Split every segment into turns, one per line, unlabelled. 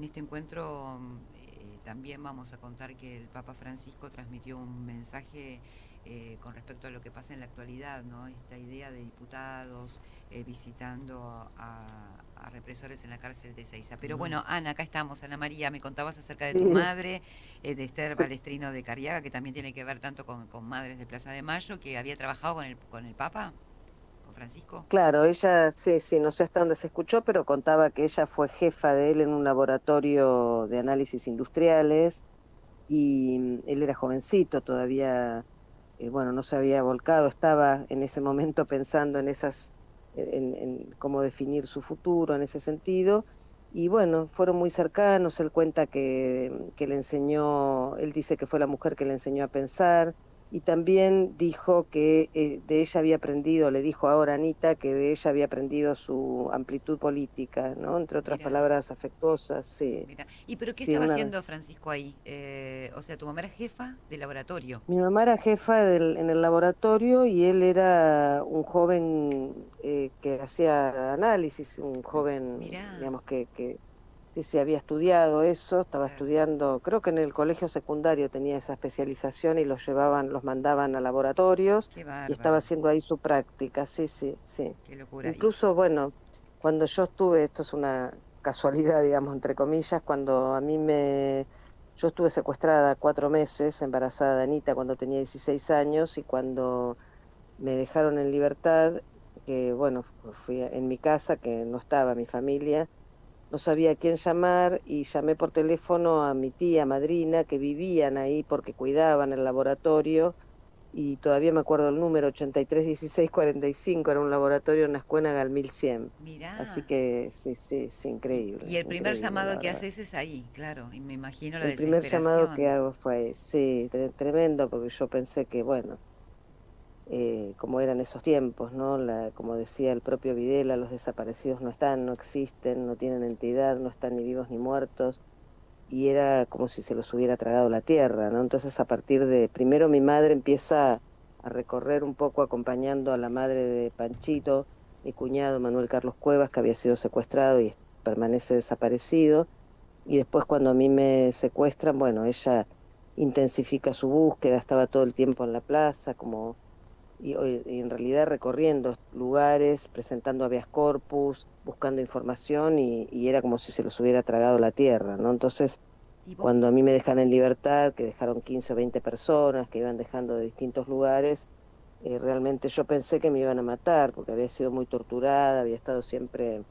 este encuentro también vamos a contar que el Papa Francisco transmitió un mensaje con respecto a lo que pasa en la actualidad, ¿no? Esta idea de diputados visitando a represores en la cárcel de Ezeiza. Pero bueno, Ana, acá estamos. Ana María, me contabas acerca de tu
Sí,
madre, de Esther Balestrino de Cariaga, que también tiene que ver tanto con Madres de Plaza de Mayo, que había trabajado con el Papa, con Francisco.
claro, ella, sí, sí, no sé hasta dónde se escuchó, pero contaba que ella fue jefa de él en un laboratorio de análisis industriales y él era jovencito, todavía, bueno, no se había volcado, estaba en ese momento pensando en en cómo definir su futuro en ese sentido. Y bueno, fueron muy cercanos, él cuenta que le enseñó, él dice que fue la mujer que le enseñó a pensar, y también dijo que de ella había aprendido, le dijo ahora a Anita, que de ella había aprendido su amplitud política, ¿no? Entre otras
Mira.
palabras afectuosas, sí,
Mira. ¿Y pero qué
sí,
estaba
una.
haciendo Francisco ahí? O sea, tu mamá era jefa de laboratorio.
Mi mamá era jefa en el laboratorio y él era un joven que hacía análisis, un joven,
Mirá,
digamos, que sí se había estudiado eso, estaba
claro,
estudiando, creo que en el colegio secundario tenía esa especialización y los llevaban, los mandaban a laboratorios
qué
y estaba
bárbaro,
haciendo ahí su práctica, sí, sí, sí.
qué locura.
Incluso, bueno, cuando yo estuve, esto es una casualidad, digamos, entre comillas, cuando yo estuve secuestrada 4 meses, embarazada de Anita cuando tenía 16 años y cuando me dejaron en libertad, que bueno, fui en mi casa, que no estaba mi familia, no sabía a quién llamar y llamé por teléfono a mi tía, madrina, que vivían ahí porque cuidaban el laboratorio y todavía me acuerdo el número 831645, era un laboratorio en la Escuela al 1100. Así
Mirá.
que sí, sí, sí,
Y
increíble,
el primer
increíble, la
llamado que
verdad.
haces es ahí, claro, y me imagino la
El primer llamado que
desesperación.
hago fue, sí, tremendo, porque yo pensé que, bueno, como eran esos tiempos, ¿no? Como decía el propio Videla, los desaparecidos no están, no existen, no tienen entidad, no están ni vivos ni muertos, y era como si se los hubiera tragado la tierra, ¿no? Entonces, a partir de, primero mi madre empieza a recorrer un poco acompañando a la madre de Panchito, mi cuñado Manuel Carlos Cuevas, que había sido secuestrado y permanece desaparecido, y después cuando a mí me secuestran, bueno, ella intensifica su búsqueda, estaba todo el tiempo en la plaza, y en realidad recorriendo lugares, presentando habeas corpus, buscando información, y era como si se los hubiera tragado la tierra, ¿no? Entonces,
¿Y vos?
cuando a mí me dejan en libertad, que dejaron 15 o 20 personas que iban dejando de distintos lugares, realmente yo pensé que me iban a matar, porque había sido muy torturada, había estado siempre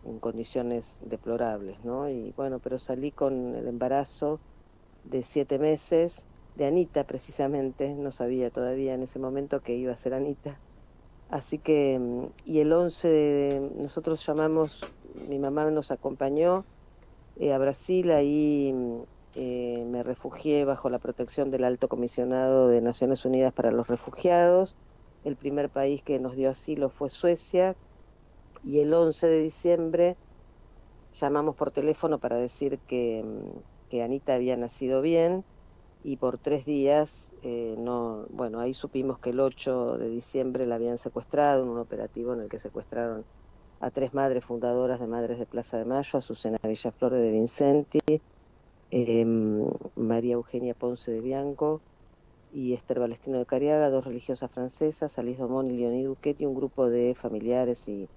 en condiciones deplorables, ¿no? Y bueno, pero salí con el embarazo de 7 meses de Anita, precisamente, no sabía todavía en ese momento que iba a ser Anita. Así que, y el 11 nosotros llamamos, mi mamá nos acompañó a Brasil, ahí me refugié bajo la protección del Alto Comisionado de Naciones Unidas para los Refugiados. El primer país que nos dio asilo fue Suecia, y el 11 de diciembre llamamos por teléfono para decir que Anita había nacido bien, y por 3 días, no, bueno, ahí supimos que el 8 de diciembre la habían secuestrado en un operativo en el que secuestraron a 3 madres fundadoras de Madres de Plaza de Mayo: Azucena Villaflor de Vincenti, eh, María Eugenia Ponce de Bianco y Esther Balestino de Cariaga, dos religiosas francesas, Alice Domón y Leonie Duquet, y un grupo de familiares y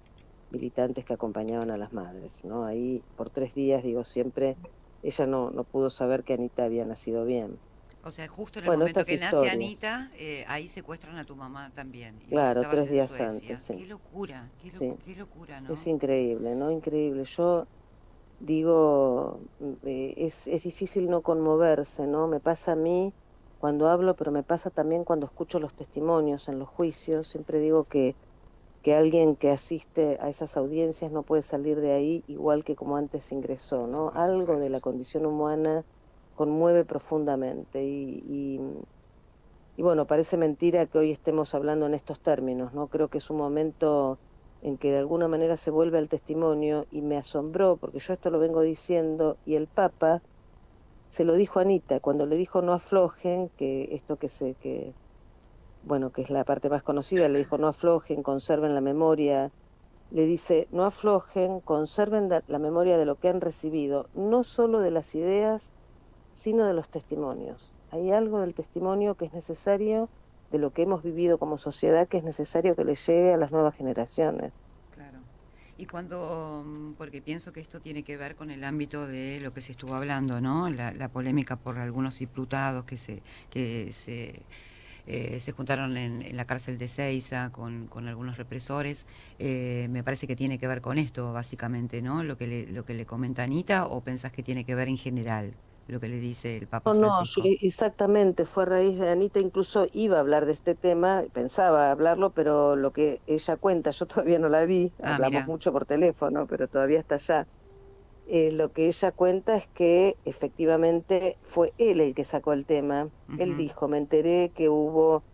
militantes que acompañaban a las madres, ¿no? Ahí por 3 días, digo siempre, ella no pudo saber que Anita había nacido bien.
O sea, justo en el
Bueno,
momento
estas
que nace
historias,
Anita, ahí secuestran a tu mamá también. Y vos
claro,
estabas
tres
en
días antes,
Suecia.
sí,
Qué locura,
sí,
qué locura, ¿no?
es increíble, ¿no? Increíble. Yo digo, es difícil no conmoverse, ¿no? Me pasa a mí cuando hablo, pero me pasa también cuando escucho los testimonios en los juicios. Siempre digo que alguien que asiste a esas audiencias no puede salir de ahí igual que como antes ingresó,
No,
¿no?
por
Algo de
supuesto.
la condición humana conmueve profundamente, y bueno, parece mentira que hoy estemos hablando en estos términos, ¿no? Creo que es un momento en que de alguna manera se vuelve al testimonio, y me asombró porque yo esto lo vengo diciendo, y el Papa se lo dijo a Anita cuando le dijo no aflojen, que esto bueno, que es la parte más conocida, le dijo no aflojen, conserven la memoria le dice, no aflojen, conserven la memoria de lo que han recibido, no solo de las ideas, sino de los testimonios. Hay algo del testimonio que es necesario, de lo que hemos vivido como sociedad, que es necesario que le llegue a las nuevas generaciones.
Claro. Y cuando, porque pienso que esto tiene que ver con el ámbito de lo que se estuvo hablando, ¿no? La polémica por algunos diputados que se juntaron en la cárcel de Seiza con algunos represores. Me parece que tiene que ver con esto, básicamente, ¿no? Lo que le comenta Anita, ¿o pensás que tiene que ver en general lo que le dice el Papa
No, no,
Francisco?
exactamente, fue a raíz de Anita, incluso iba a hablar de este tema, pensaba hablarlo, pero lo que ella cuenta, yo todavía no la vi,
Ah,
hablamos
mira,
mucho por teléfono, pero todavía está allá. Lo que ella cuenta es que efectivamente fue él el que sacó el tema. Él
ujú,
dijo, me enteré que hubo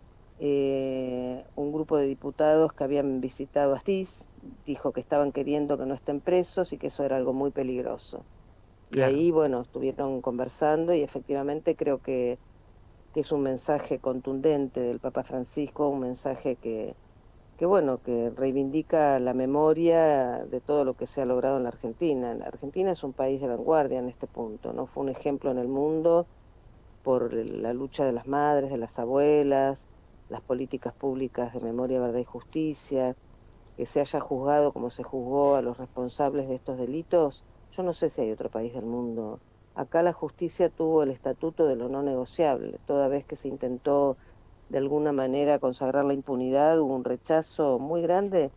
un grupo de diputados que habían visitado a Astiz, dijo que estaban queriendo que no estén presos y que eso era algo muy peligroso. Y
claro.
ahí, bueno, estuvieron conversando y efectivamente creo que es un mensaje contundente del Papa Francisco, un mensaje que bueno, que reivindica la memoria de todo lo que se ha logrado en la Argentina. La Argentina es un país de vanguardia en este punto, ¿no? Fue un ejemplo en el mundo por la lucha de las madres, de las abuelas, las políticas públicas de memoria, verdad y justicia, que se haya juzgado como se juzgó a los responsables de estos delitos. Yo no sé si hay otro país del mundo. Acá la justicia tuvo el estatuto de lo no negociable. Toda vez que se intentó de alguna manera consagrar la impunidad, hubo un rechazo muy grande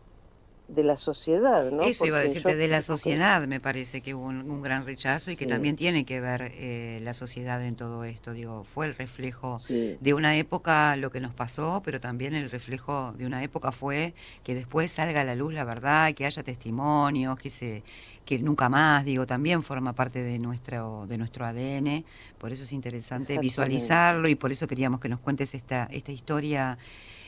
de la sociedad, ¿no?
Eso iba a
Porque
decirte,
yo,
de la
porque
sociedad me parece que hubo un gran rechazo y que
sí,
también tiene que ver la sociedad en todo esto. Digo, fue el reflejo
sí,
de una época lo que nos pasó, pero también el reflejo de una época fue que después salga a la luz la verdad, que haya testimonios, que nunca más, digo, también forma parte de nuestro ADN. Por eso es interesante
exactamente.
visualizarlo y por eso queríamos que nos cuentes esta historia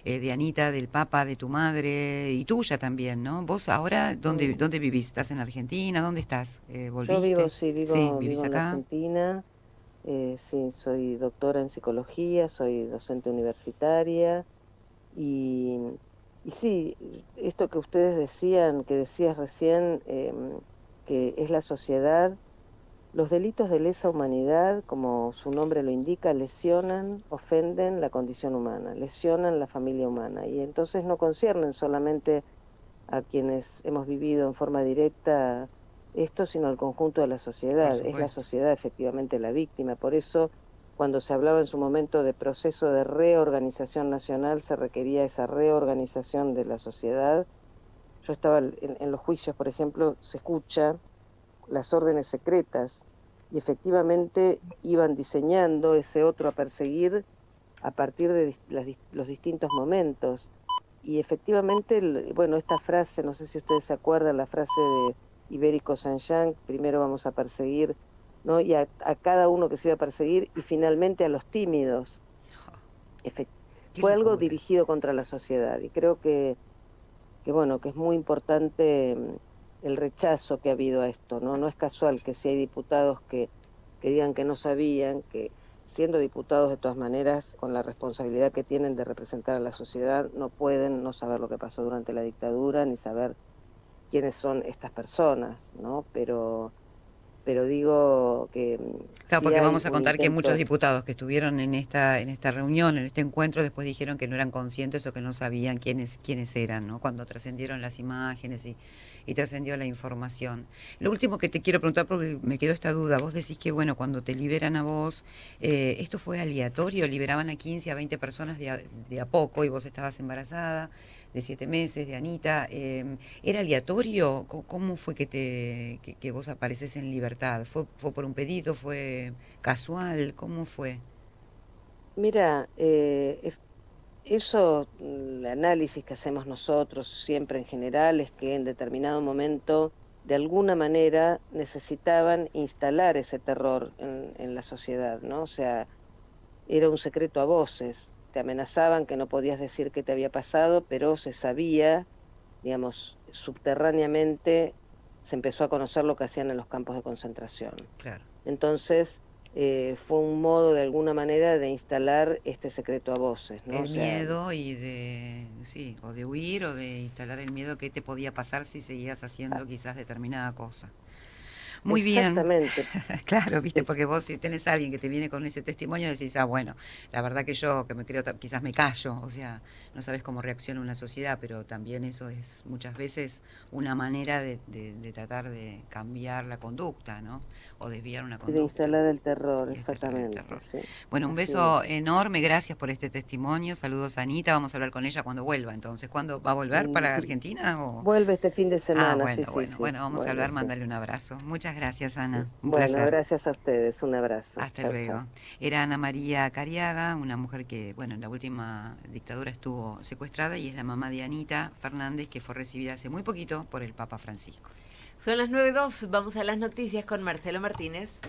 de Anita, del Papa, de tu madre y tuya también, ¿no? Vos ahora, ¿dónde,
Mm.
dónde vivís? ¿Estás en Argentina? ¿Dónde estás?
Yo vivo,
¿Volviste?
sí,
Sí,
vivo
¿vivís
en la
acá?
Argentina. Sí, soy doctora en psicología, soy docente universitaria y, y sí, esto que ustedes decían, que decías recién, que es la sociedad, los delitos de lesa humanidad, como su nombre lo indica, lesionan, ofenden la condición humana, lesionan la familia humana y entonces no conciernen solamente a quienes hemos vivido en forma directa esto, sino al conjunto de la
Por
sociedad. Es la
supuesto.
sociedad efectivamente la víctima. Por eso, cuando se hablaba en su momento de proceso de reorganización nacional, se requería esa reorganización de la sociedad. Yo estaba en los juicios, por ejemplo, se escucha las órdenes secretas y efectivamente iban diseñando ese otro a perseguir a partir de los distintos momentos. Y efectivamente, bueno, esta frase, no sé si ustedes se acuerdan, la frase de Ibérico Sanchán, primero vamos a perseguir, ¿no? Y a cada uno que se iba a perseguir y finalmente a los tímidos. Efect-
Qué
Fue algo
locura.
dirigido contra la sociedad y creo que bueno, que es muy importante el rechazo que ha habido a esto, ¿no? No es casual que si hay diputados que digan que no sabían, que siendo diputados de todas maneras, con la responsabilidad que tienen de representar a la sociedad, no pueden no saber lo que pasó durante la dictadura, ni saber quiénes son estas personas, ¿no? Pero digo que
Claro,
sí
porque
hay
vamos a
un
contar que muchos
intento,
diputados que estuvieron en esta reunión, en este encuentro, después dijeron que no eran conscientes o que no sabían quiénes eran, ¿no? Cuando trascendieron las imágenes y trascendió la información. Lo último que te quiero preguntar, porque me quedó esta duda, vos decís que, bueno, cuando te liberan a vos, ¿esto fue aleatorio? ¿Liberaban a 15 a 20 personas de a poco y vos estabas embarazada? De 7 meses, de Anita, ¿era aleatorio? ¿Cómo fue que vos apareces en libertad? ¿Fue por un pedido? ¿Fue casual? ¿Cómo fue?
mira, eso, el análisis que hacemos nosotros siempre en general es que en determinado momento, de alguna manera, necesitaban instalar ese terror en la sociedad, ¿no? O sea, era un secreto a voces, te amenazaban que no podías decir qué te había pasado, pero se sabía, digamos, subterráneamente se empezó a conocer lo que hacían en los campos de concentración.
Claro.
Entonces, fue un modo de alguna manera de instalar este secreto a voces, ¿no? O
El
sea,
miedo y sí, o de huir o de instalar el miedo que te podía pasar si seguías haciendo quizás determinada cosa. Muy bien,
exactamente.
claro, viste, porque vos si tenés a alguien que te viene con ese testimonio decís, bueno, la verdad que yo que me creo, quizás me callo, o sea, no sabes cómo reacciona una sociedad, pero también eso es muchas veces una manera de tratar de cambiar la conducta, ¿no? O desviar una
De
conducta
instalar el terror,
y instalar el
exactamente,
terror.
sí,
Bueno, un
así
beso
es.
enorme, gracias por este testimonio, saludos a Anita, vamos a hablar con ella cuando vuelva, entonces, ¿cuándo va a volver para
Mm,
Argentina o...?
Vuelve este fin de
Ah,
semana, sí,
bueno,
sí,
bueno,
sí,
bueno, vamos a
vuelve,
hablar,
sí.
mándale un abrazo. Muchas gracias, Ana, un
Bueno,
placer.
gracias a ustedes, un abrazo.
Hasta
Chau, chau.
luego. Era Ana María Cariaga, una mujer que, bueno, en la última dictadura estuvo secuestrada y es la mamá de Anita Fernández, que fue recibida hace muy poquito por el Papa Francisco.
Son las 9:02, vamos a las noticias con Marcelo Martínez.